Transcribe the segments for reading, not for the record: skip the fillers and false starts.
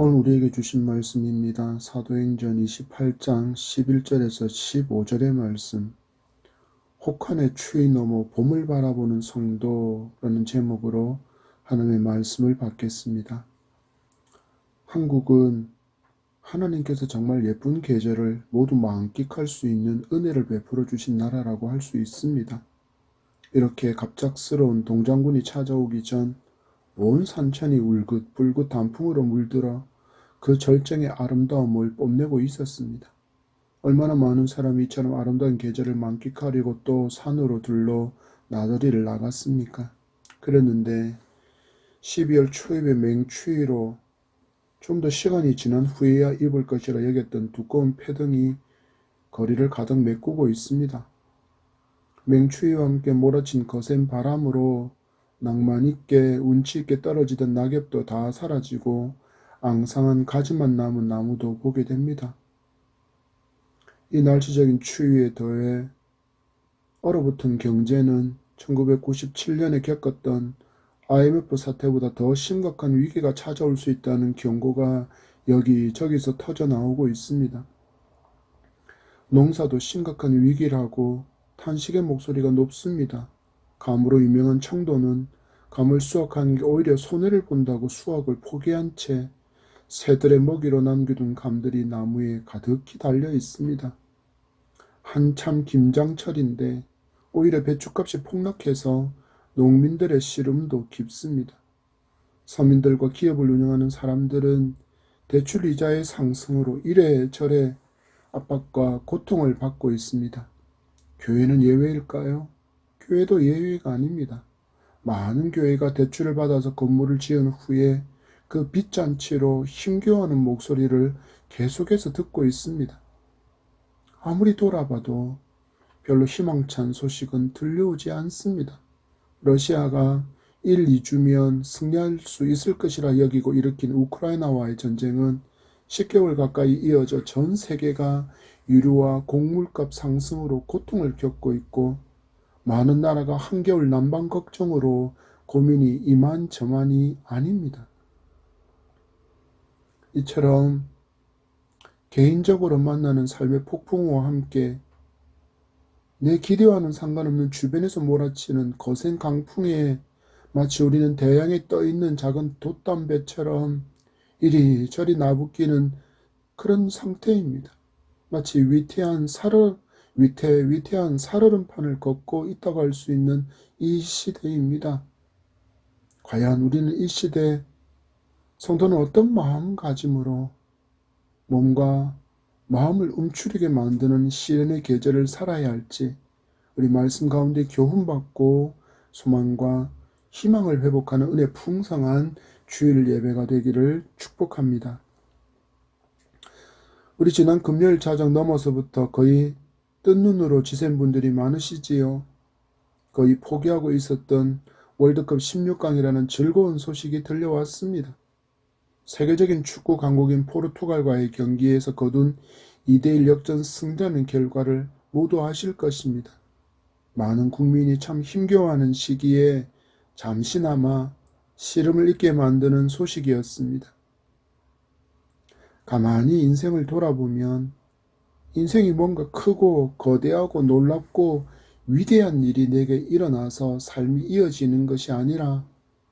오늘 우리에게 주신 말씀입니다. 사도행전 28장 11절에서 15절의 말씀. 혹한의 추위 넘어 봄을 바라보는 성도라는 제목으로 하나님의 말씀을 받겠습니다. 한국은 하나님께서 정말 예쁜 계절을 모두 만끽할 수 있는 은혜를 베풀어 주신 나라라고 할 수 있습니다. 이렇게 갑작스러운 동장군이 찾아오기 전 온 산천이 울긋불긋 단풍으로 물들어 그 절정의 아름다움을 뽐내고 있었습니다. 얼마나 많은 사람이 이처럼 아름다운 계절을 만끽하려고 또 산으로 들러 나들이를 나갔습니까? 그랬는데 12월 초입의 맹추위로 좀 더 시간이 지난 후에야 입을 것이라 여겼던 두꺼운 패등이 거리를 가득 메꾸고 있습니다. 맹추위와 함께 몰아친 거센 바람으로 낭만 있게 운치 있게 떨어지던 낙엽도 다 사라지고 앙상한 가지만 남은 나무도 보게 됩니다. 이 날씨적인 추위에 더해 얼어붙은 경제는 1997년에 겪었던 IMF 사태보다 더 심각한 위기가 찾아올 수 있다는 경고가 여기저기서 터져 나오고 있습니다. 농사도 심각한 위기라고 탄식의 목소리가 높습니다. 감으로 유명한 청도는 감을 수확하는 게 오히려 손해를 본다고 수확을 포기한 채 새들의 먹이로 남겨둔 감들이 나무에 가득히 달려 있습니다. 한참 김장철인데 오히려 배춧값이 폭락해서 농민들의 시름도 깊습니다. 서민들과 기업을 운영하는 사람들은 대출 이자의 상승으로 이래저래 압박과 고통을 받고 있습니다. 교회는 예외일까요? 교회도 예외가 아닙니다. 많은 교회가 대출을 받아서 건물을 지은 후에 그 빚잔치로 힘겨워하는 목소리를 계속해서 듣고 있습니다. 아무리 돌아봐도 별로 희망찬 소식은 들려오지 않습니다. 러시아가 1, 2주면 승리할 수 있을 것이라 여기고 일으킨 우크라이나와의 전쟁은 10개월 가까이 이어져 전 세계가 유류와 곡물값 상승으로 고통을 겪고 있고 많은 나라가 한겨울 난방 걱정으로 고민이 이만저만이 아닙니다. 이처럼 개인적으로 만나는 삶의 폭풍우와 함께 내 기대와는 상관없는 주변에서 몰아치는 거센 강풍에 마치 우리는 대양에 떠있는 작은 돛담배처럼 이리저리 나부끼는 그런 상태입니다. 마치 위태한 살얼음판을 걷고 있다고 할 수 있는 이 시대입니다. 과연 우리는 이 시대 성도는 어떤 마음가짐으로 몸과 마음을 움츠리게 만드는 시련의 계절을 살아야 할지 우리 말씀 가운데 교훈받고 소망과 희망을 회복하는 은혜 풍성한 주일 예배가 되기를 축복합니다. 우리 지난 금요일 자정 넘어서부터 거의 뜬 눈으로 지샌 분들이 많으시지요. 거의 포기하고 있었던 월드컵 16강이라는 즐거운 소식이 들려왔습니다. 세계적인 축구 강국인 포르투갈과의 경기에서 거둔 2대1 역전 승리하는 결과를 모두 아실 것입니다. 많은 국민이 참 힘겨워하는 시기에 잠시나마 시름을 잊게 만드는 소식이었습니다. 가만히 인생을 돌아보면 인생이 뭔가 크고 거대하고 놀랍고 위대한 일이 내게 일어나서 삶이 이어지는 것이 아니라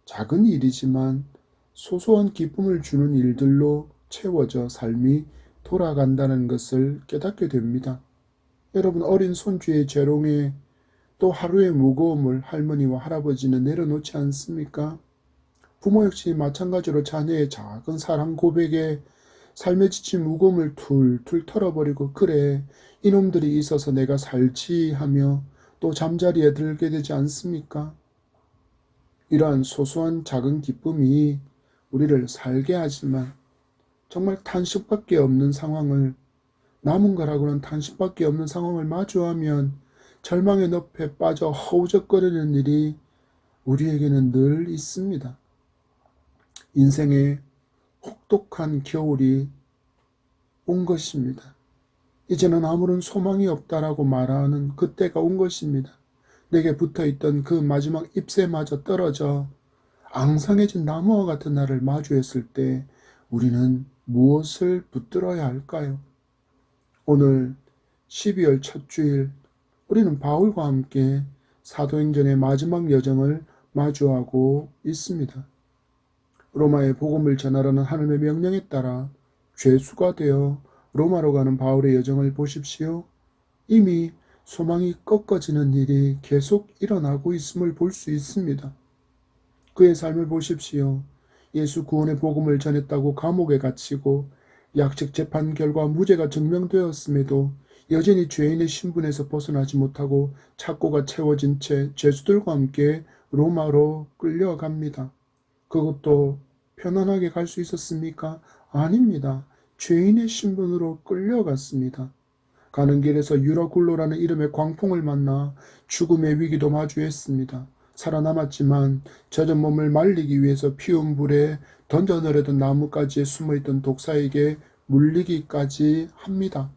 작은 일이지만 소소한 기쁨을 주는 일들로 채워져 삶이 돌아간다는 것을 깨닫게 됩니다. 여러분, 어린 손주의 재롱에 또 하루의 무거움을 할머니와 할아버지는 내려놓지 않습니까? 부모 역시 마찬가지로 자녀의 작은 사랑 고백에 삶에 지친 무거움을 툴툴 털어버리고 그래 이놈들이 있어서 내가 살지 하며 또 잠자리에 들게 되지 않습니까? 이러한 소소한 작은 기쁨이 우리를 살게 하지만 정말 탄식밖에 없는 상황을 남은 거라고는 탄식밖에 없는 상황을 마주하면 절망의 늪에 빠져 허우적거리는 일이 우리에게는 늘 있습니다. 인생의 혹독한 겨울이 온 것입니다. 이제는 아무런 소망이 없다라고 말하는 그때가 온 것입니다. 내게 붙어있던 그 마지막 잎새마저 떨어져 앙상해진 나무와 같은 나를 마주했을 때 우리는 무엇을 붙들어야 할까요? 오늘 12월 첫 주일 우리는 바울과 함께 사도행전의 마지막 여정을 마주하고 있습니다. 로마의 복음을 전하라는 하나님의 명령에 따라 죄수가 되어 로마로 가는 바울의 여정을 보십시오. 이미 소망이 꺾어지는 일이 계속 일어나고 있음을 볼 수 있습니다. 그의 삶을 보십시오. 예수 구원의 복음을 전했다고 감옥에 갇히고 약식 재판 결과 무죄가 증명되었음에도 여전히 죄인의 신분에서 벗어나지 못하고 착고가 채워진 채 죄수들과 함께 로마로 끌려갑니다. 그것도 편안하게 갈 수 있었습니까? 아닙니다. 죄인의 신분으로 끌려갔습니다. 가는 길에서 유라굴로라는 이름의 광풍을 만나 죽음의 위기도 마주했습니다. 살아남았지만 젖은 몸을 말리기 위해서 피운 불에 던져내려던 나뭇가지에 숨어있던 독사에게 물리기까지 합니다.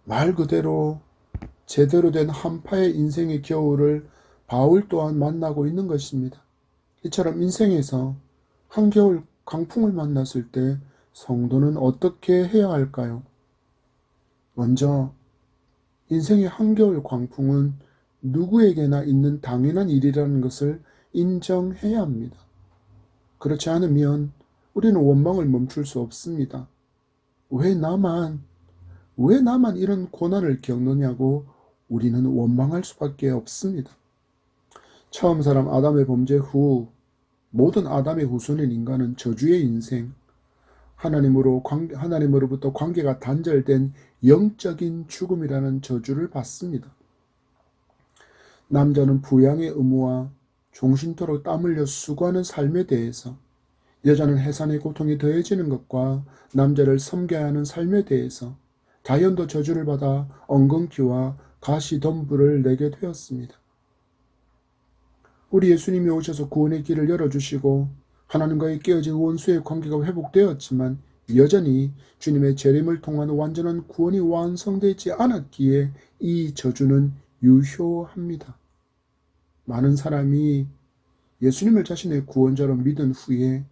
말 그대로 제대로 된 한파의 인생의 겨울을 바울 또한 만나고 있는 것입니다. 이처럼 인생에서 한겨울 강풍을 만났을 때 성도는 어떻게 해야 할까요? 먼저 인생의 한겨울 광풍은 누구에게나 있는 당연한 일이라는 것을 인정해야 합니다. 그렇지 않으면 우리는 원망을 멈출 수 없습니다. 왜 나만 이런 고난을 겪느냐고 우리는 원망할 수밖에 없습니다. 처음 사람 아담의 범죄 후 모든 아담의 후손인 인간은 저주의 인생, 하나님으로부터 관계가 단절된 영적인 죽음이라는 저주를 받습니다. 남자는 부양의 의무와 종신토록 땀 흘려 수고하는 삶에 대해서, 여자는 해산의 고통이 더해지는 것과 남자를 섬겨야 하는 삶에 대해서 자연도 저주를 받아 엉겅퀴와 가시덤불을 내게 되었습니다. 우리 예수님이 오셔서 구원의 길을 열어주시고 하나님과의 깨어진 원수의 관계가 회복되었지만 여전히 주님의 재림을 통한 완전한 구원이 완성되지 않았기에 이 저주는 유효합니다. 많은 사람이 예수님을 자신의 구원자로 믿은 후에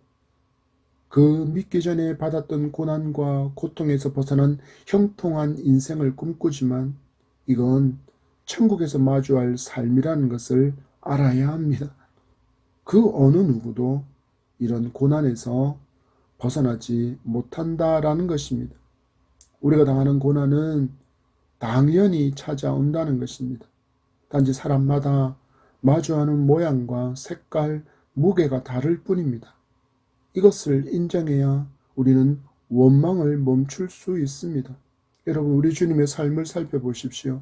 그 믿기 전에 받았던 고난과 고통에서 벗어난 형통한 인생을 꿈꾸지만 이건 천국에서 마주할 삶이라는 것을 알아야 합니다. 그 어느 누구도 이런 고난에서 벗어나지 못한다라는 것입니다. 우리가 당하는 고난은 당연히 찾아온다는 것입니다. 단지 사람마다 마주하는 모양과 색깔, 무게가 다를 뿐입니다. 이것을 인정해야 우리는 원망을 멈출 수 있습니다. 여러분, 우리 주님의 삶을 살펴보십시오.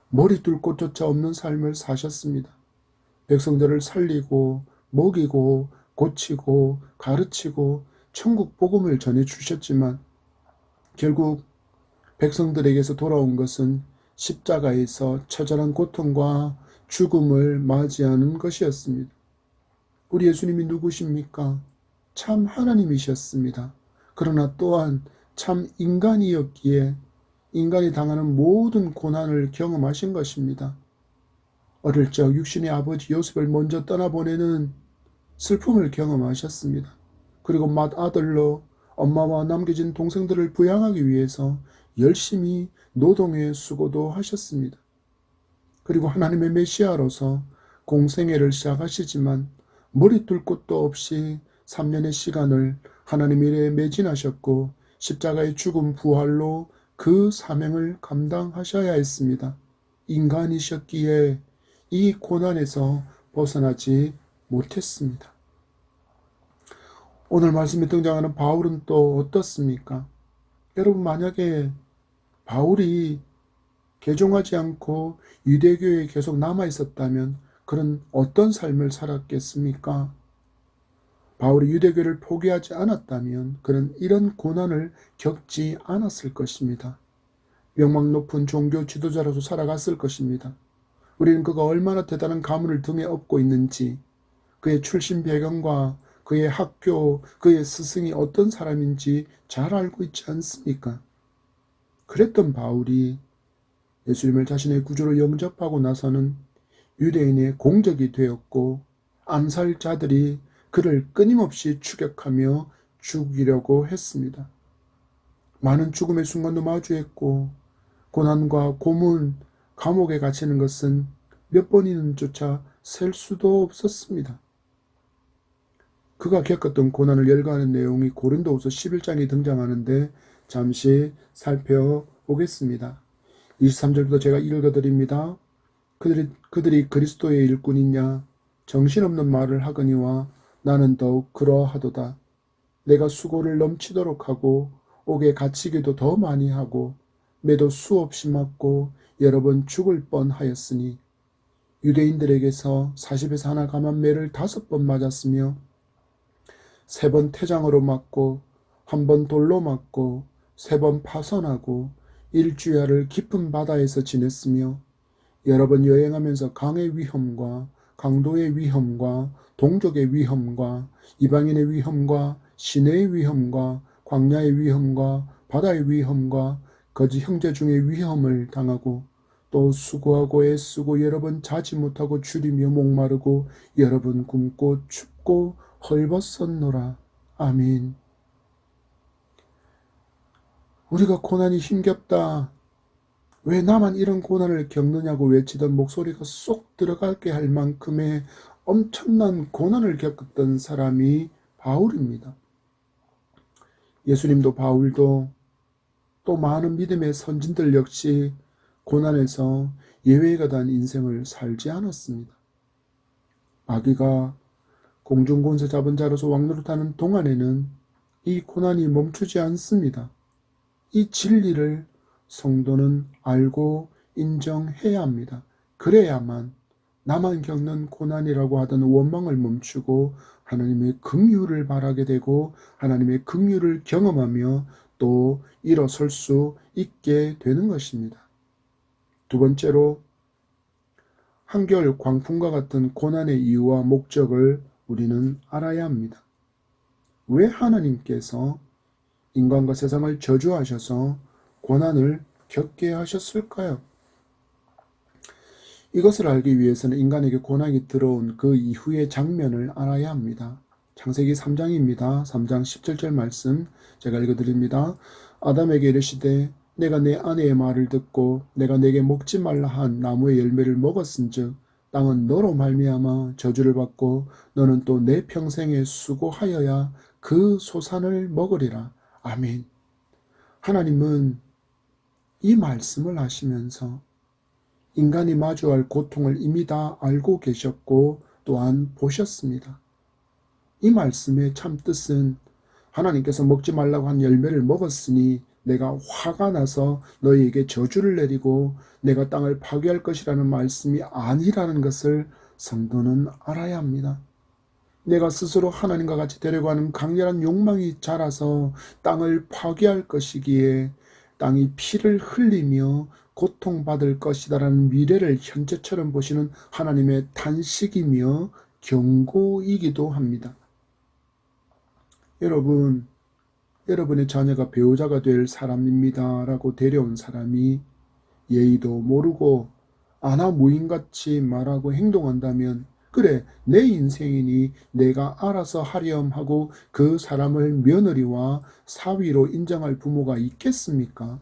머리둘 곳조차 없는 삶을 사셨습니다. 백성들을 살리고 먹이고 고치고 가르치고 천국 복음을 전해주셨지만 결국 백성들에게서 돌아온 것은 십자가에서 처절한 고통과 죽음을 맞이하는 것이었습니다. 우리 예수님이 누구십니까? 참 하나님이셨습니다. 그러나 또한 참 인간이었기에 인간이 당하는 모든 고난을 경험하신 것입니다. 어릴 적 육신의 아버지 요셉을 먼저 떠나보내는 슬픔을 경험하셨습니다. 그리고 맏아들로 엄마와 남겨진 동생들을 부양하기 위해서 열심히 노동의 수고도 하셨습니다. 그리고 하나님의 메시아로서 공생애를 시작하시지만 머리둘 곳도 없이 3년의 시간을 하나님 일에 매진하셨고 십자가의 죽음 부활로 그 사명을 감당하셔야 했습니다. 인간이셨기에 이 고난에서 벗어나지 못했습니다. 오늘 말씀에 등장하는 바울은 또 어떻습니까? 여러분, 만약에 바울이 개종하지 않고 유대교에 계속 남아 있었다면 그는 어떤 삶을 살았겠습니까? 바울이 유대교를 포기하지 않았다면 그는 이런 고난을 겪지 않았을 것입니다. 명망 높은 종교 지도자로서 살아갔을 것입니다. 우리는 그가 얼마나 대단한 가문을 등에 업고 있는지, 그의 출신 배경과 그의 학교, 그의 스승이 어떤 사람인지 잘 알고 있지 않습니까? 그랬던 바울이 예수님을 자신의 구주로 영접하고 나서는 유대인의 공적이 되었고 암살자들이 그를 끊임없이 추격하며 죽이려고 했습니다. 많은 죽음의 순간도 마주했고 고난과 고문, 감옥에 갇히는 것은 몇 번이는조차 셀 수도 없었습니다. 그가 겪었던 고난을 열거하는 내용이 고린도후서 11장에 등장하는데 잠시 살펴보겠습니다. 23절부터 제가 읽어드립니다. 그들이 그리스도의 일꾼이냐 정신없는 말을 하거니와 나는 더욱 그러하도다. 내가 수고를 넘치도록 하고 옥에 갇히기도 더 많이 하고 매도 수없이 맞고 여러 번 죽을 뻔하였으니 유대인들에게서 40에서 하나 감한 매를 5번 맞았으며 3번 태장으로 맞고 1번 돌로 맞고 3번 파선하고 일주야를 깊은 바다에서 지냈으며 여러 번 여행하면서 강의 위험과 강도의 위험과 동족의 위험과 이방인의 위험과 시내의 위험과 광야의 위험과 바다의 위험과 거지 형제 중의 위험을 당하고 또 수고하고 애쓰고 여러 번 자지 못하고 줄이며 목마르고 여러 번 굶고 춥고 헐벗었노라. 아멘. 우리가 고난이 힘겹다. 왜 나만 이런 고난을 겪느냐고 외치던 목소리가 쏙 들어가게 할 만큼의 엄청난 고난을 겪었던 사람이 바울입니다. 예수님도 바울도 또 많은 믿음의 선진들 역시 고난에서 예외가 된 인생을 살지 않았습니다. 마귀가 공중권세 잡은 자로서 왕노릇하는 동안에는 이 고난이 멈추지 않습니다. 이 진리를 성도는 알고 인정해야 합니다. 그래야만 나만 겪는 고난이라고 하던 원망을 멈추고 하나님의 긍휼을 바라게 되고 하나님의 긍휼을 경험하며 또 일어설 수 있게 되는 것입니다. 두 번째로 한겨울 광풍과 같은 고난의 이유와 목적을 우리는 알아야 합니다. 왜 하나님께서 인간과 세상을 저주하셔서 고난을 겪게 하셨을까요? 이것을 알기 위해서는 인간에게 고난이 들어온 그 이후의 장면을 알아야 합니다. 창세기 3장입니다. 3장 17절 말씀 제가 읽어드립니다. 아담에게 이르시되 내가 내 아내의 말을 듣고 내가 내게 먹지 말라 한 나무의 열매를 먹었은즉 땅은 너로 말미암아 저주를 받고 너는 또 내 평생에 수고하여야 그 소산을 먹으리라. 아멘. 하나님은 이 말씀을 하시면서 인간이 마주할 고통을 이미 다 알고 계셨고 또한 보셨습니다. 이 말씀의 참 뜻은 하나님께서 먹지 말라고 한 열매를 먹었으니 내가 화가 나서 너희에게 저주를 내리고 내가 땅을 파괴할 것이라는 말씀이 아니라는 것을 성도는 알아야 합니다. 내가 스스로 하나님과 같이 되려고 하는 강렬한 욕망이 자라서 땅을 파괴할 것이기에 땅이 피를 흘리며 고통받을 것이다라는 미래를 현재처럼 보시는 하나님의 탄식이며 경고이기도 합니다. 여러분의 자녀가 배우자가 될 사람입니다 라고 데려온 사람이 예의도 모르고 아나무인같이 말하고 행동한다면 그래 내 인생이니 내가 알아서 하렴 하고 그 사람을 며느리와 사위로 인정할 부모가 있겠습니까?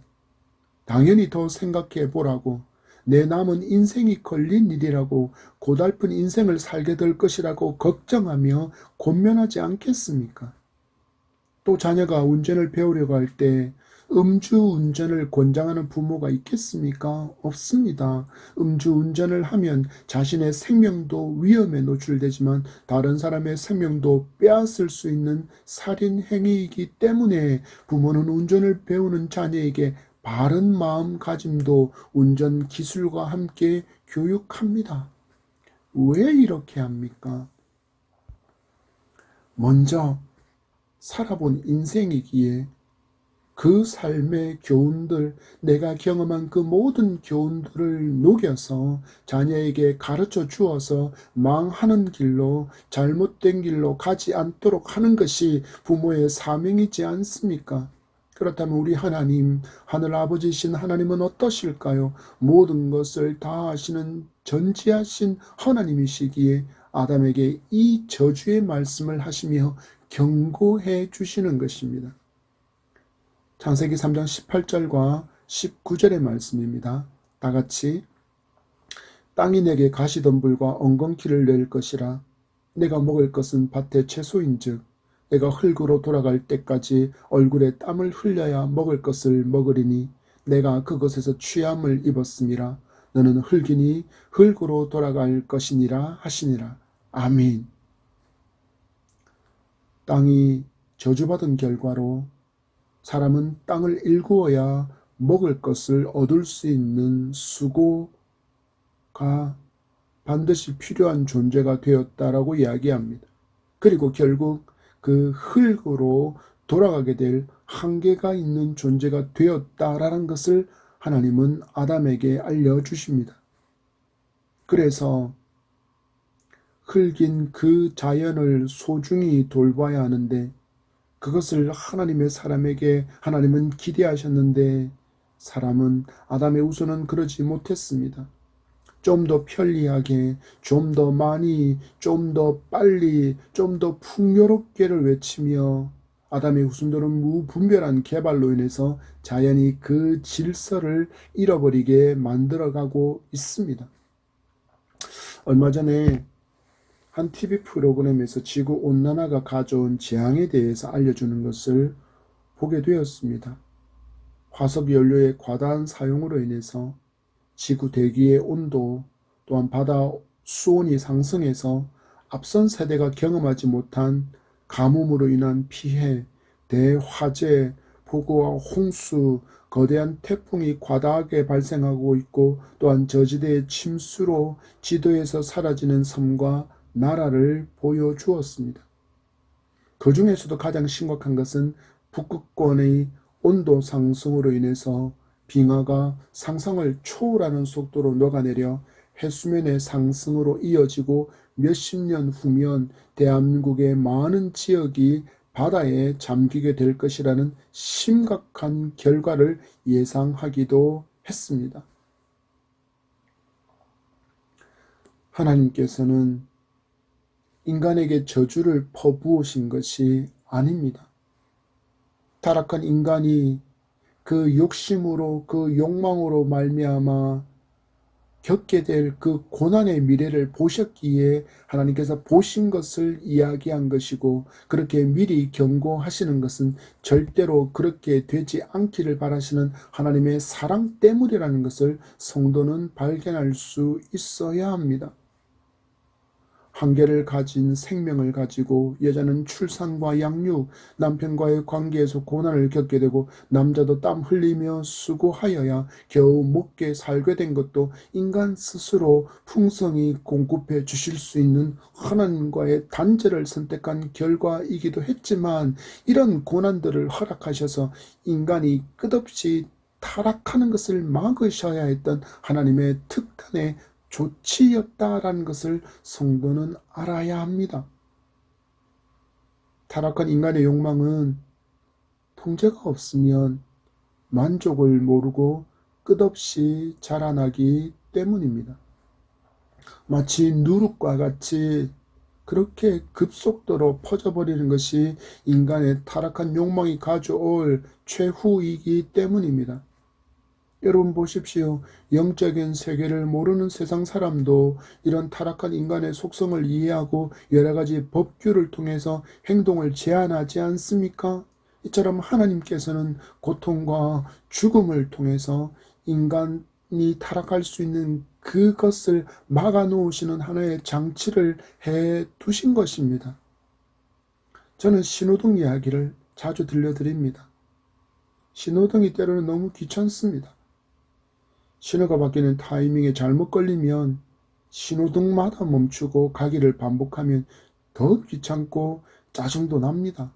당연히 더 생각해 보라고 내 남은 인생이 걸린 일이라고 고달픈 인생을 살게 될 것이라고 걱정하며 권면하지 않겠습니까? 또 자녀가 운전을 배우려고 할 때 음주운전을 권장하는 부모가 있겠습니까? 없습니다. 음주운전을 하면 자신의 생명도 위험에 노출되지만 다른 사람의 생명도 빼앗을 수 있는 살인행위이기 때문에 부모는 운전을 배우는 자녀에게 바른 마음가짐도 운전 기술과 함께 교육합니다. 왜 이렇게 합니까? 먼저 살아본 인생이기에 그 삶의 교훈들, 내가 경험한 그 모든 교훈들을 녹여서 자녀에게 가르쳐 주어서 망하는 길로 잘못된 길로 가지 않도록 하는 것이 부모의 사명이지 않습니까? 그렇다면 우리 하나님, 하늘아버지신 하나님은 어떠실까요? 모든 것을 다 아시는 전지하신 하나님이시기에 아담에게 이 저주의 말씀을 하시며 경고해 주시는 것입니다. 창세기 3장 18절과 19절의 말씀입니다. 다 같이 땅이 내게 가시덤불과 엉겅퀴를 낼 것이라. 내가 먹을 것은 밭의 채소인즉 내가 흙으로 돌아갈 때까지 얼굴에 땀을 흘려야 먹을 것을 먹으리니 내가 그것에서 취함을 입었음이라. 너는 흙이니 흙으로 돌아갈 것이니라 하시니라. 아멘. 땅이 저주받은 결과로 사람은 땅을 일구어야 먹을 것을 얻을 수 있는 수고가 반드시 필요한 존재가 되었다라고 이야기합니다. 그리고 결국 그 흙으로 돌아가게 될 한계가 있는 존재가 되었다라는 것을 하나님은 아담에게 알려주십니다. 그래서 흙인 그 자연을 소중히 돌봐야 하는데 그것을 하나님은 기대하셨는데 사람은 아담의 우선은 그러지 못했습니다. 좀 더 편리하게, 좀 더 많이, 좀 더 빨리, 좀 더 풍요롭게를 외치며 아담의 후손들은 무분별한 개발로 인해서 자연이 그 질서를 잃어버리게 만들어가고 있습니다. 얼마 전에 한 TV 프로그램에서 지구온난화가 가져온 재앙에 대해서 알려주는 것을 보게 되었습니다. 화석 연료의 과다한 사용으로 인해서 지구 대기의 온도 또한 바다 수온이 상승해서 앞선 세대가 경험하지 못한 가뭄으로 인한 피해, 대화재, 폭우와 홍수, 거대한 태풍이 과다하게 발생하고 있고 또한 저지대의 침수로 지도에서 사라지는 섬과 나라를 보여주었습니다. 그 중에서도 가장 심각한 것은 북극권의 온도 상승으로 인해서 빙하가 상상을 초월하는 속도로 녹아내려 해수면의 상승으로 이어지고 몇십 년 후면 대한민국의 많은 지역이 바다에 잠기게 될 것이라는 심각한 결과를 예상하기도 했습니다. 하나님께서는 인간에게 저주를 퍼부으신 것이 아닙니다. 타락한 인간이 그 욕심으로 그 욕망으로 말미암아 겪게 될 그 고난의 미래를 보셨기에 하나님께서 보신 것을 이야기한 것이고 그렇게 미리 경고하시는 것은 절대로 그렇게 되지 않기를 바라시는 하나님의 사랑 때문이라는 것을 성도는 발견할 수 있어야 합니다. 한계를 가진 생명을 가지고 여자는 출산과 양육, 남편과의 관계에서 고난을 겪게 되고 남자도 땀 흘리며 수고하여야 겨우 먹게 살게 된 것도 인간 스스로 풍성히 공급해 주실 수 있는 하나님과의 단절을 선택한 결과이기도 했지만 이런 고난들을 허락하셔서 인간이 끝없이 타락하는 것을 막으셔야 했던 하나님의 특단의 조치였다라는 것을 성도는 알아야 합니다. 타락한 인간의 욕망은 통제가 없으면 만족을 모르고 끝없이 자라나기 때문입니다. 마치 누룩과 같이 그렇게 급속도로 퍼져버리는 것이 인간의 타락한 욕망이 가져올 최후이기 때문입니다. 여러분 보십시오. 영적인 세계를 모르는 세상 사람도 이런 타락한 인간의 속성을 이해하고 여러 가지 법규를 통해서 행동을 제한하지 않습니까? 이처럼 하나님께서는 고통과 죽음을 통해서 인간이 타락할 수 있는 그것을 막아 놓으시는 하나의 장치를 해 두신 것입니다. 저는 신호등 이야기를 자주 들려드립니다. 신호등이 때로는 너무 귀찮습니다. 신호가 바뀌는 타이밍에 잘못 걸리면 신호등마다 멈추고 가기를 반복하면 더 귀찮고 짜증도 납니다.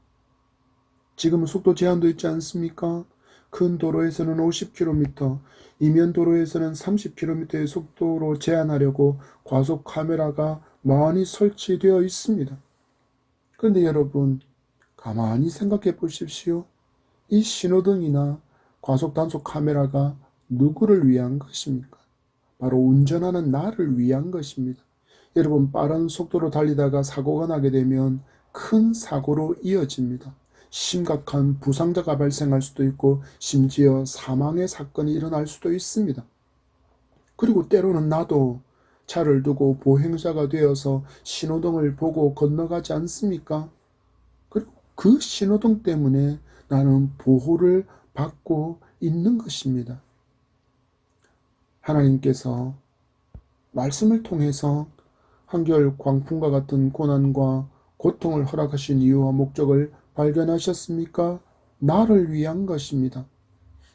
지금은 속도 제한도 있지 않습니까? 큰 도로에서는 50km, 이면 도로에서는 30km의 속도로 제한하려고 과속 카메라가 많이 설치되어 있습니다. 그런데 여러분, 가만히 생각해 보십시오. 이 신호등이나 과속 단속 카메라가 누구를 위한 것입니까? 바로 운전하는 나를 위한 것입니다. 여러분, 빠른 속도로 달리다가 사고가 나게 되면 큰 사고로 이어집니다. 심각한 부상자가 발생할 수도 있고 심지어 사망의 사건이 일어날 수도 있습니다. 그리고 때로는 나도 차를 두고 보행자가 되어서 신호등을 보고 건너가지 않습니까? 그리고 그 신호등 때문에 나는 보호를 받고 있는 것입니다. 하나님께서 말씀을 통해서 한겨울 광풍과 같은 고난과 고통을 허락하신 이유와 목적을 발견하셨습니까? 나를 위한 것입니다.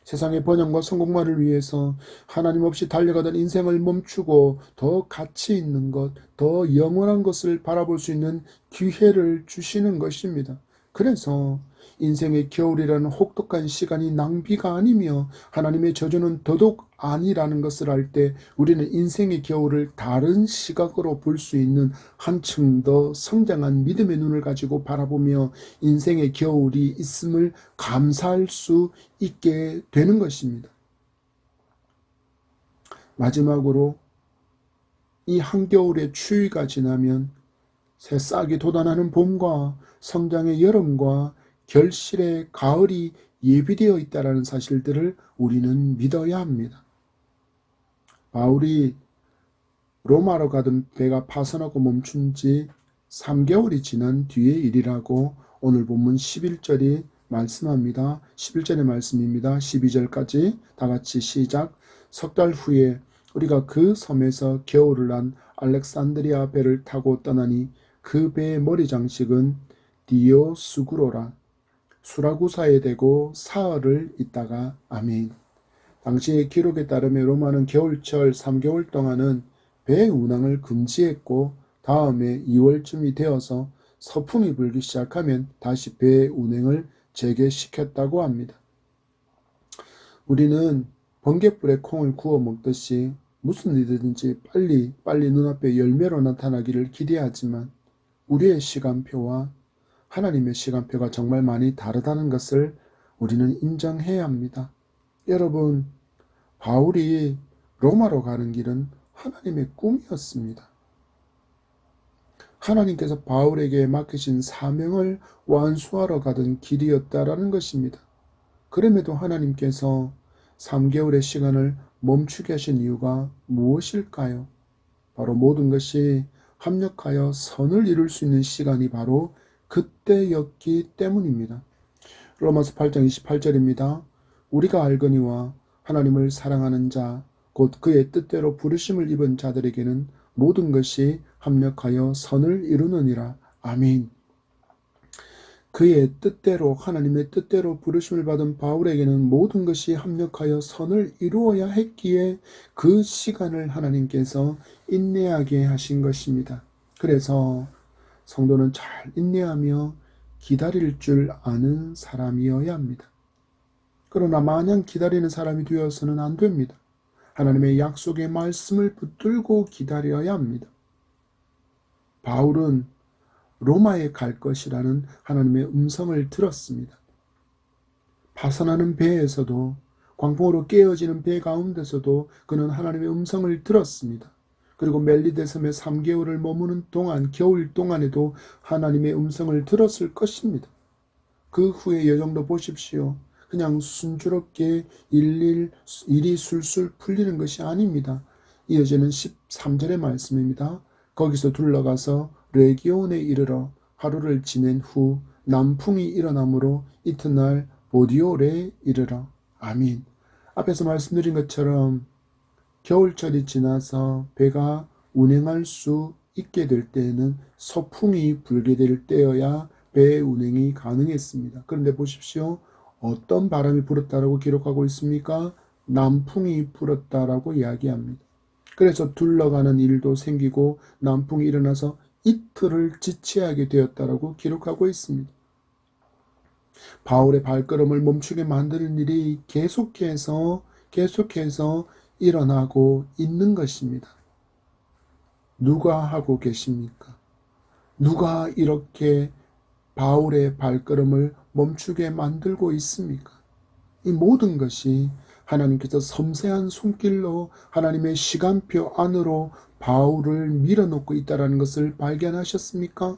세상의 번영과 성공만을 위해서 하나님 없이 달려가던 인생을 멈추고 더 가치 있는 것, 더 영원한 것을 바라볼 수 있는 기회를 주시는 것입니다. 그래서 인생의 겨울이라는 혹독한 시간이 낭비가 아니며 하나님의 저주는 더더욱 아니라는 것을 알 때 우리는 인생의 겨울을 다른 시각으로 볼 수 있는 한층 더 성장한 믿음의 눈을 가지고 바라보며 인생의 겨울이 있음을 감사할 수 있게 되는 것입니다. 마지막으로 이 한겨울의 추위가 지나면 새싹이 돋아나는 봄과 성장의 여름과 결실의 가을이 예비되어 있다는 사실들을 우리는 믿어야 합니다. 바울이 로마로 가던 배가 파선하고 멈춘 지 3개월이 지난 뒤의 일이라고 오늘 본문 11절이 말씀합니다. 11절의 말씀입니다. 12절까지 다 같이 시작. 석 달 후에 우리가 그 섬에서 겨울을 난 알렉산드리아 배를 타고 떠나니 그 배의 머리 장식은 디오스구로라. 수라구사에 대고 사흘을 있다가 아멘. 당시의 기록에 따르면 로마는 겨울철 3개월 동안은 배 운항을 금지했고 다음에 2월쯤이 되어서 서풍이 불기 시작하면 다시 배 운행을 재개시켰다고 합니다. 우리는 번갯불에 콩을 구워 먹듯이 무슨 일이든지 빨리 눈앞에 열매로 나타나기를 기대하지만 우리의 시간표와 하나님의 시간표가 정말 많이 다르다는 것을 우리는 인정해야 합니다. 여러분, 바울이 로마로 가는 길은 하나님의 꿈이었습니다. 하나님께서 바울에게 맡기신 사명을 완수하러 가던 길이었다라는 것입니다. 그럼에도 하나님께서 3개월의 시간을 멈추게 하신 이유가 무엇일까요? 바로 모든 것이 합력하여 선을 이룰 수 있는 시간이 바로 그때였기 때문입니다. 로마서 8장 28절입니다. 우리가 알거니와 하나님을 사랑하는 자, 곧 그의 뜻대로 부르심을 입은 자들에게는 모든 것이 합력하여 선을 이루느니라. 아멘. 그의 뜻대로, 하나님의 뜻대로 부르심을 받은 바울에게는 모든 것이 합력하여 선을 이루어야 했기에 그 시간을 하나님께서 인내하게 하신 것입니다. 그래서 성도는 잘 인내하며 기다릴 줄 아는 사람이어야 합니다. 그러나 마냥 기다리는 사람이 되어서는 안 됩니다. 하나님의 약속의 말씀을 붙들고 기다려야 합니다. 바울은 로마에 갈 것이라는 하나님의 음성을 들었습니다. 파선하는 배에서도, 광풍으로 깨어지는 배 가운데서도 그는 하나님의 음성을 들었습니다. 그리고 멜리데 섬에 3개월을 머무는 동안, 겨울 동안에도 하나님의 음성을 들었을 것입니다. 그 후의 여정도 보십시오. 그냥 순조롭게 일이 술술 풀리는 것이 아닙니다. 이어지는 13절의 말씀입니다. 거기서 둘러가서 레기온에 이르러 하루를 지낸 후 남풍이 일어나므로 이튿날 보디올에 이르러 아멘. 앞에서 말씀드린 것처럼 겨울철이 지나서 배가 운행할 수 있게 될 때에는 서풍이 불게 될 때여야 배 운행이 가능했습니다. 그런데 보십시오. 어떤 바람이 불었다라고 기록하고 있습니까? 남풍이 불었다라고 이야기합니다. 그래서 둘러가는 일도 생기고 남풍이 일어나서 이틀을 지체하게 되었다라고 기록하고 있습니다. 바울의 발걸음을 멈추게 만드는 일이 계속해서 일어나고 있는 것입니다. 누가 하고 계십니까? 누가 이렇게 바울의 발걸음을 멈추게 만들고 있습니까? 이 모든 것이 하나님께서 섬세한 손길로 하나님의 시간표 안으로 바울을 밀어넣고 있다는 것을 발견하셨습니까?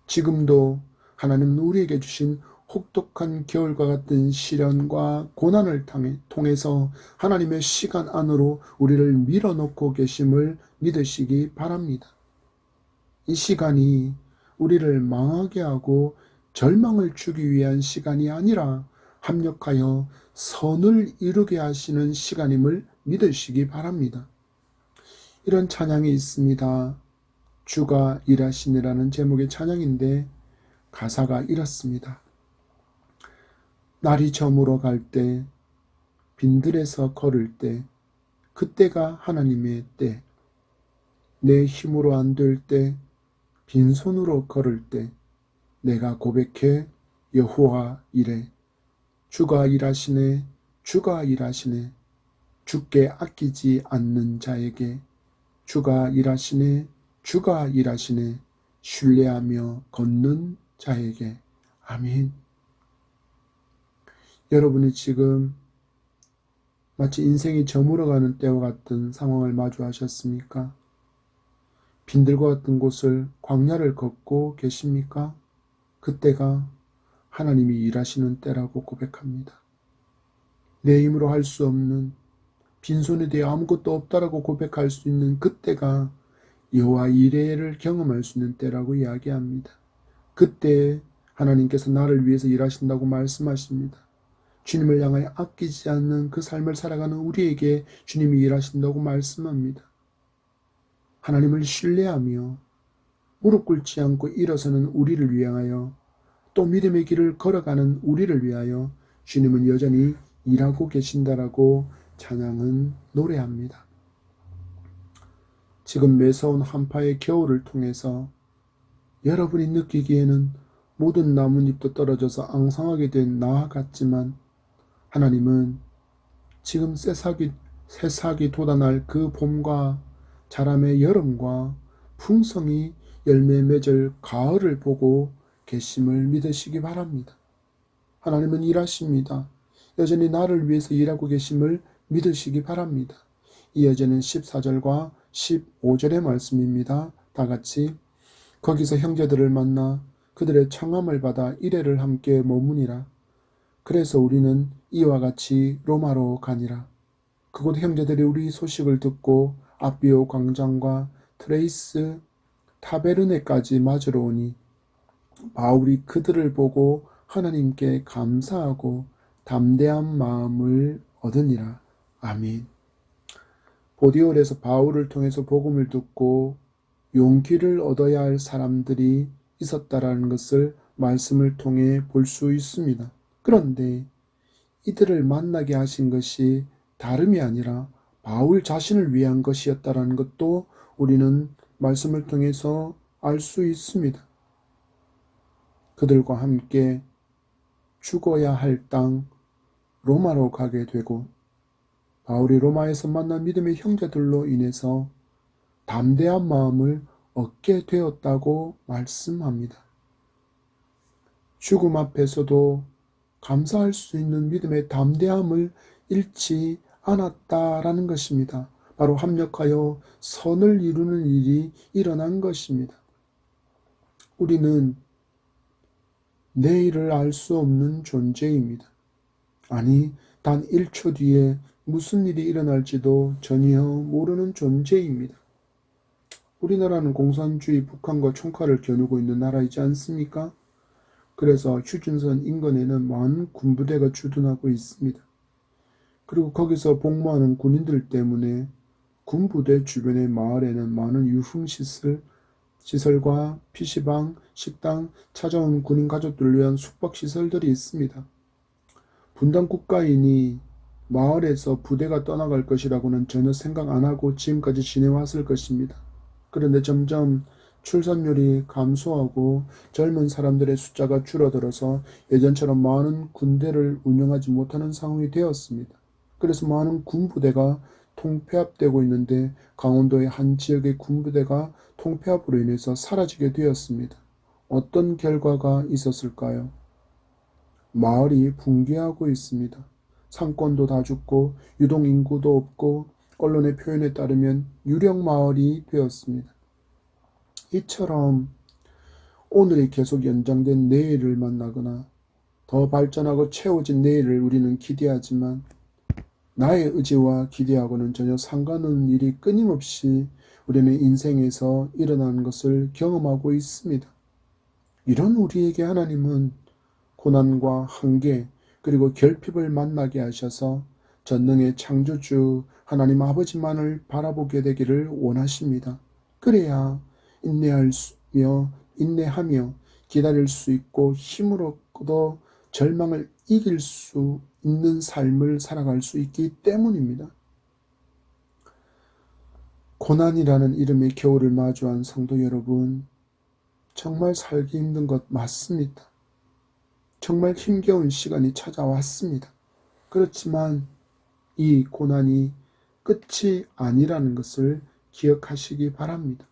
지금도 하나님은 우리에게 주신 혹독한 겨울과 같은 시련과 고난을 통해서 하나님의 시간 안으로 우리를 밀어넣고 계심을 믿으시기 바랍니다. 이 시간이 우리를 망하게 하고 절망을 주기 위한 시간이 아니라 합력하여 선을 이루게 하시는 시간임을 믿으시기 바랍니다. 이런 찬양이 있습니다. 주가 일하시니라는 제목의 찬양인데 가사가 이렇습니다. 날이 저물어 갈 때, 빈들에서 걸을 때, 그때가 하나님의 때, 내 힘으로 안 될 때, 빈손으로 걸을 때, 내가 고백해 여호와 이래. 주가 일하시네, 주가 일하시네, 주께 아끼지 않는 자에게 주가 일하시네, 주가 일하시네, 신뢰하며 걷는 자에게. 아멘. 여러분이 지금 마치 인생이 저물어가는 때와 같은 상황을 마주하셨습니까? 빈들과 같은 곳을 광야를 걷고 계십니까? 그때가 하나님이 일하시는 때라고 고백합니다. 내 힘으로 할 수 없는, 빈손에 대해 아무것도 없다라고 고백할 수 있는 그때가 여호와 이레를 경험할 수 있는 때라고 이야기합니다. 그때 하나님께서 나를 위해서 일하신다고 말씀하십니다. 주님을 향하여 아끼지 않는 그 삶을 살아가는 우리에게 주님이 일하신다고 말씀합니다. 하나님을 신뢰하며 무릎 꿇지 않고 일어서는 우리를 위하여, 또 믿음의 길을 걸어가는 우리를 위하여 주님은 여전히 일하고 계신다라고 찬양은 노래합니다. 지금 매서운 한파의 겨울을 통해서 여러분이 느끼기에는 모든 나뭇잎도 떨어져서 앙상하게 된 나 같지만 하나님은 지금 새싹이 돋아날 그 봄과 자람의 여름과 풍성이 열매 맺을 가을을 보고 계심을 믿으시기 바랍니다. 하나님은 일하십니다. 여전히 나를 위해서 일하고 계심을 믿으시기 바랍니다. 이어지는 14절과 15절의 말씀입니다. 다 같이 거기서 형제들을 만나 그들의 청함을 받아 이레를 함께 머무니라. 그래서 우리는 이와 같이 로마로 가니라. 그곳 형제들이 우리 소식을 듣고 아비오 광장과 트레이스 타베르네까지 맞으러 오니 바울이 그들을 보고 하나님께 감사하고 담대한 마음을 얻으니라. 아멘. 보디올에서 바울을 통해서 복음을 듣고 용기를 얻어야 할 사람들이 있었다라는 것을 말씀을 통해 볼 수 있습니다. 그런데 이들을 만나게 하신 것이 다름이 아니라 바울 자신을 위한 것이었다라는 것도 우리는 말씀을 통해서 알 수 있습니다. 그들과 함께 죽어야 할 땅 로마로 가게 되고 바울이 로마에서 만난 믿음의 형제들로 인해서 담대한 마음을 얻게 되었다고 말씀합니다. 죽음 앞에서도 감사할 수 있는 믿음의 담대함을 잃지 않았다라는 것입니다. 바로 합력하여 선을 이루는 일이 일어난 것입니다. 우리는 내일을 알 수 없는 존재입니다. 아니, 단 1초 뒤에 무슨 일이 일어날지도 전혀 모르는 존재입니다. 우리나라는 공산주의 북한과 총칼을 겨누고 있는 나라이지 않습니까? 그래서 휴전선 인근에는 많은 군부대가 주둔하고 있습니다. 그리고 거기서 복무하는 군인들 때문에 군부대 주변의 마을에는 많은 시설과 PC방, 식당, 찾아온 군인 가족들을 위한 숙박시설들이 있습니다. 분단 국가이니 마을에서 부대가 떠나갈 것이라고는 전혀 생각 안 하고 지금까지 지내왔을 것입니다. 그런데 점점 출산율이 감소하고 젊은 사람들의 숫자가 줄어들어서 예전처럼 많은 군대를 운영하지 못하는 상황이 되었습니다. 그래서 많은 군부대가 통폐합되고 있는데 강원도의 한 지역의 군부대가 통폐합으로 인해서 사라지게 되었습니다. 어떤 결과가 있었을까요? 마을이 붕괴하고 있습니다. 상권도 다 죽고 유동인구도 없고 언론의 표현에 따르면 유령 마을이 되었습니다. 이처럼 오늘이 계속 연장된 내일을 만나거나 더 발전하고 채워진 내일을 우리는 기대하지만 나의 의지와 기대하고는 전혀 상관없는 일이 끊임없이 우리는 인생에서 일어나는 것을 경험하고 있습니다. 이런 우리에게 하나님은 고난과 한계 그리고 결핍을 만나게 하셔서 전능의 창조주 하나님 아버지만을 바라보게 되기를 원하십니다. 그래야 인내하며 기다릴 수 있고 힘으로 도 절망을 이길 수 있는 삶을 살아갈 수 있기 때문입니다. 고난이라는 이름의 겨울을 마주한 성도 여러분, 정말 살기 힘든 것 맞습니다. 정말 힘겨운 시간이 찾아왔습니다. 그렇지만 이 고난이 끝이 아니라는 것을 기억하시기 바랍니다.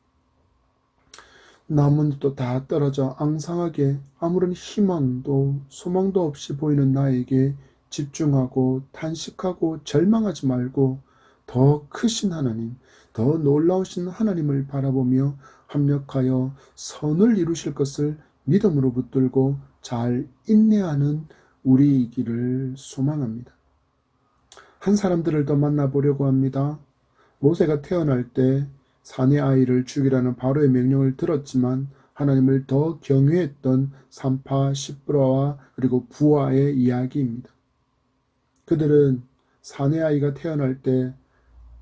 나뭇잎도 다 떨어져 앙상하게 아무런 희망도 소망도 없이 보이는 나에게 집중하고 탄식하고 절망하지 말고 더 크신 하나님, 더 놀라우신 하나님을 바라보며 합력하여 선을 이루실 것을 믿음으로 붙들고 잘 인내하는 우리이기를 소망합니다. 한 사람들을 더 만나보려고 합니다. 모세가 태어날 때 사내 아이를 죽이라는 바로의 명령을 들었지만 하나님을 더 경외했던 산파 시브라와 그리고 부하의 이야기입니다. 그들은 사내 아이가 태어날 때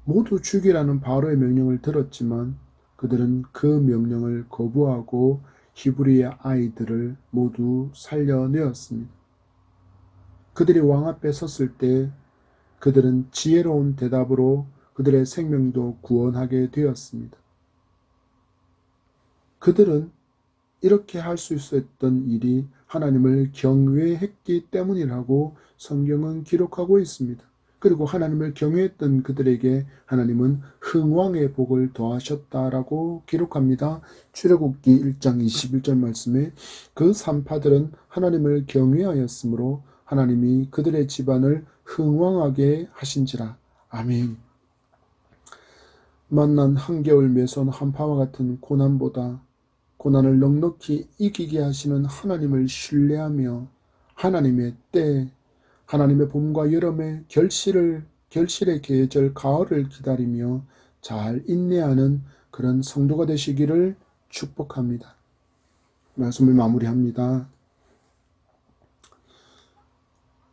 모두 죽이라는 바로의 명령을 들었지만 그들은 그 명령을 거부하고 히브리의 아이들을 모두 살려내었습니다. 그들이 왕 앞에 섰을 때 그들은 지혜로운 대답으로 그들의 생명도 구원하게 되었습니다. 그들은 이렇게 할 수 있었던 일이 하나님을 경외했기 때문이라고 성경은 기록하고 있습니다. 그리고 하나님을 경외했던 그들에게 하나님은 흥왕의 복을 더하셨다라고 기록합니다. 출애굽기 1장 21절 말씀에 그 산파들은 하나님을 경외하였으므로 하나님이 그들의 집안을 흥왕하게 하신지라. 아멘. 만난 한겨울 매선 한파와 같은 고난보다 고난을 넉넉히 이기게 하시는 하나님을 신뢰하며 하나님의 때, 하나님의 봄과 여름의 결실의 계절 가을을 기다리며 잘 인내하는 그런 성도가 되시기를 축복합니다. 말씀을 마무리합니다.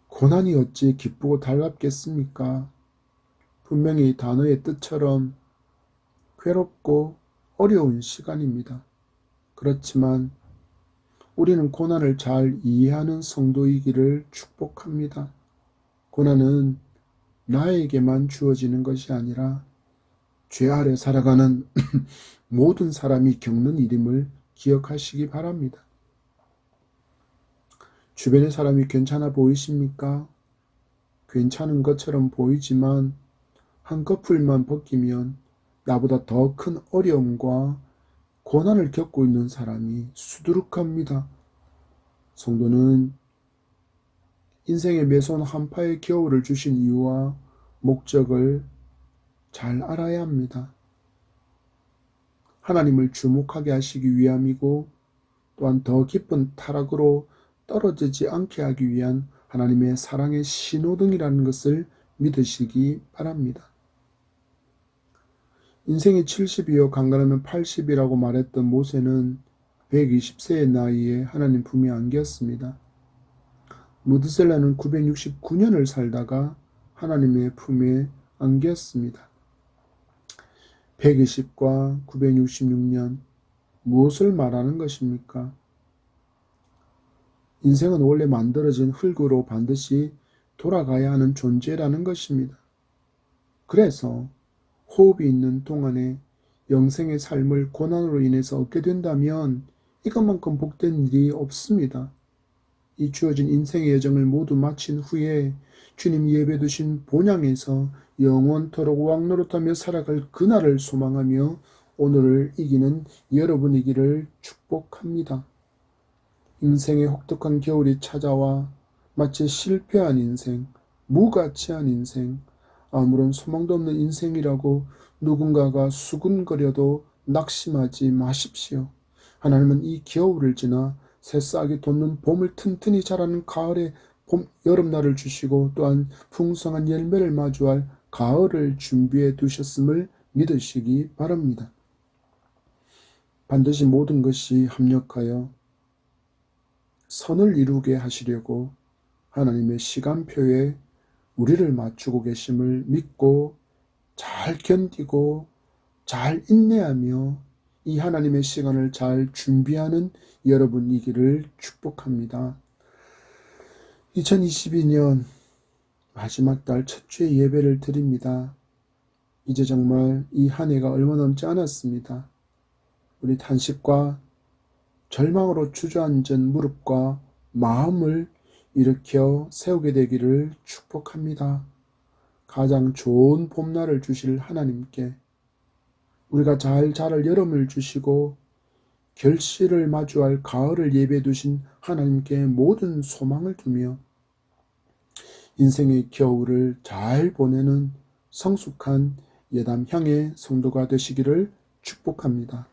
고난이 어찌 기쁘고 달갑겠습니까? 분명히 단어의 뜻처럼 괴롭고 어려운 시간입니다. 그렇지만 우리는 고난을 잘 이해하는 성도이기를 축복합니다. 고난은 나에게만 주어지는 것이 아니라 죄 아래 살아가는 모든 사람이 겪는 일임을 기억하시기 바랍니다. 주변의 사람이 괜찮아 보이십니까? 괜찮은 것처럼 보이지만 한꺼풀만 벗기면 나보다 더 큰 어려움과 고난을 겪고 있는 사람이 수두룩합니다. 성도는 인생의 매선 한파의 겨울을 주신 이유와 목적을 잘 알아야 합니다. 하나님을 주목하게 하시기 위함이고 또한 더 깊은 타락으로 떨어지지 않게 하기 위한 하나님의 사랑의 신호등이라는 것을 믿으시기 바랍니다. 인생이 70이요 강건하면 80이라고 말했던 모세는 120세의 나이에 하나님 품에 안겼습니다. 무드셀라는 969년을 살다가 하나님의 품에 안겼습니다. 120과 966년 무엇을 말하는 것입니까? 인생은 원래 만들어진 흙으로 반드시 돌아가야 하는 존재라는 것입니다. 그래서 호흡이 있는 동안에 영생의 삶을 고난으로 인해서 얻게 된다면 이것만큼 복된 일이 없습니다. 이 주어진 인생의 여정을 모두 마친 후에 주님 예배 두신 본향에서 영원토록 왕노릇하며 살아갈 그날을 소망하며 오늘을 이기는 여러분이기를 축복합니다. 인생의 혹독한 겨울이 찾아와 마치 실패한 인생, 무가치한 인생, 아무런 소망도 없는 인생이라고 누군가가 수군거려도 낙심하지 마십시오. 하나님은 이 겨울을 지나 새싹이 돋는 봄을 튼튼히 자라는 가을에 여름날을 주시고 또한 풍성한 열매를 마주할 가을을 준비해 두셨음을 믿으시기 바랍니다. 반드시 모든 것이 합력하여 선을 이루게 하시려고 하나님의 시간표에 우리를 맞추고 계심을 믿고 잘 견디고 잘 인내하며 이 하나님의 시간을 잘 준비하는 여러분이기를 축복합니다. 2022년 마지막 달 첫 주의 예배를 드립니다. 이제 정말 이 한 해가 얼마 남지 않았습니다. 우리 탄식과 절망으로 주저앉은 무릎과 마음을 일으켜 세우게 되기를 축복합니다. 가장 좋은 봄날을 주실 하나님께 우리가 잘 자랄 여름을 주시고 결실을 마주할 가을을 예배해 두신 하나님께 모든 소망을 두며 인생의 겨울을 잘 보내는 성숙한 예담향의 성도가 되시기를 축복합니다.